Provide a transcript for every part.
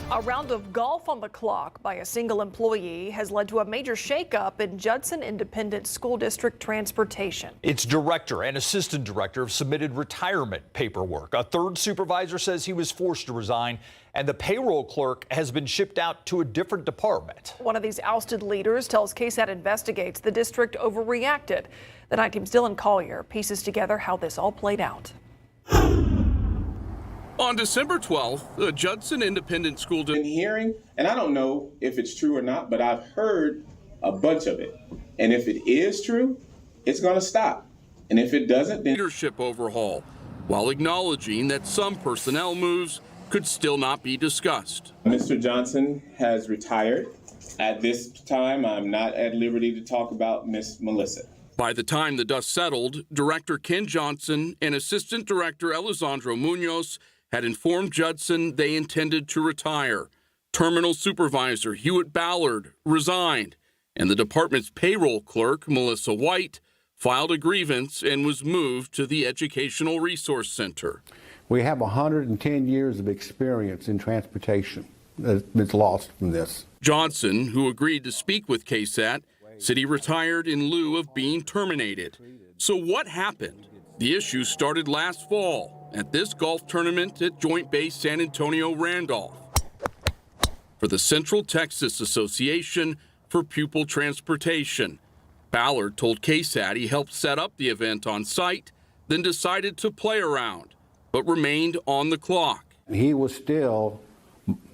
A round of golf on the clock by a single employee has led to a major shakeup in Judson Independent School District transportation. Its director and assistant director have submitted retirement paperwork. A third supervisor says he was forced to resign, and the payroll clerk has been shipped out to a different department. One of these ousted leaders tells KSAT Investigates the district overreacted. The night team's Dylan Collier pieces together how this all played out. On December 12th, the Judson Independent School District hearing, and I don't know if it's true or not, but I've heard a bunch of it. And if it is true, it's going to stop. And if it doesn't, then leadership overhaul, while acknowledging that some personnel moves could still not be discussed. Mr. Johnson has retired. At this time, I'm not at liberty to talk about Miss Melissa. By the time the dust settled, Director Ken Johnson and Assistant Director Alessandro Munoz had informed Judson they intended to retire. Terminal Supervisor Hewitt Ballard resigned, and the department's payroll clerk, Melissa White, filed a grievance and was moved to the Educational Resource Center. We have 110 years of experience in transportation that's lost from this. Johnson, who agreed to speak with KSAT, said he retired in lieu of being terminated. So what happened? The issue started last fall at this golf tournament at Joint Base San Antonio Randolph for the Central Texas Association for Pupil Transportation. Ballard told KSAT he helped set up the event on site, then decided to play around, but remained on the clock. He was still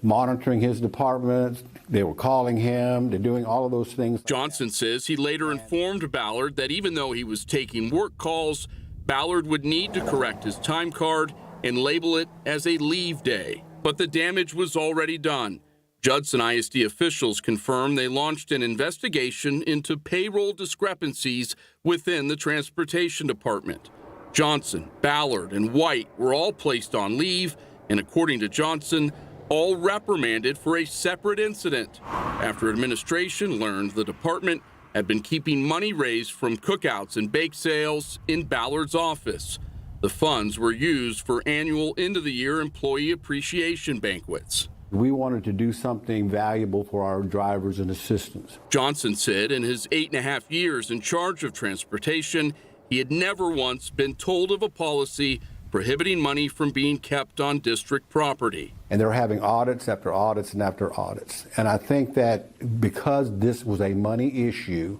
monitoring his department. They were calling him. They're doing all of those things. Johnson says he later informed Ballard that even though he was taking work calls, Ballard would need to correct his time card and label it as a leave day. But the damage was already done. Judson ISD officials confirmed they launched an investigation into payroll discrepancies within the transportation department. Johnson, Ballard, and White were all placed on leave, and according to Johnson, all reprimanded for a separate incident after administration learned the department had been keeping money raised from cookouts and bake sales in Ballard's office. The funds were used for annual end-of-the-year employee appreciation banquets. We wanted to do something valuable for our drivers and assistants. Johnson said in his 8.5 years in charge of transportation, he had never once been told of a policy prohibiting money from being kept on district property. And they're having audits after audits and after audits. And I think that because this was a money issue,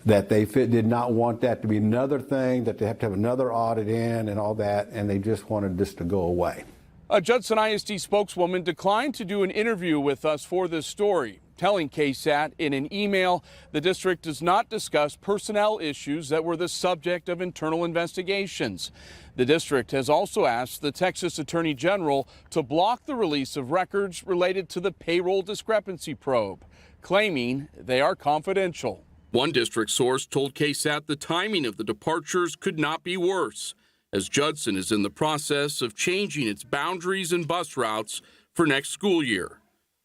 that they did not want that to be another thing, that they have to have another audit in and all that, and they just wanted this to go away. A Judson ISD spokeswoman declined to do an interview with us for this story, telling KSAT in an email the district does not discuss personnel issues that were the subject of internal investigations. The district has also asked the Texas Attorney General to block the release of records related to the payroll discrepancy probe, claiming they are confidential. One district source told KSAT the timing of the departures could not be worse, as Judson is in the process of changing its boundaries and bus routes for next school year.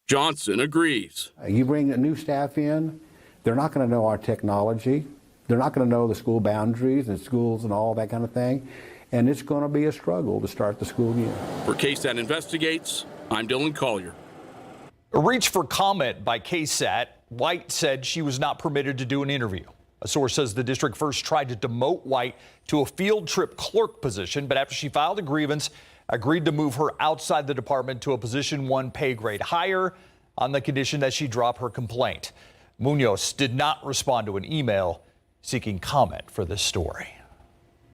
Johnson agrees. You bring a new staff in, they're not going to know our technology. They're not going to know the school boundaries and schools and all that kind of thing. And it's going to be a struggle to start the school year. For KSAT Investigates, I'm Dylan Collier. A reach for comment by KSAT. White said she was not permitted to do an interview. A source says the district first tried to demote White to a field trip clerk position, but after she filed a grievance, agreed to move her outside the department to a position 1 pay grade higher on the condition that she drop her complaint. Munoz did not respond to an email seeking comment for this story.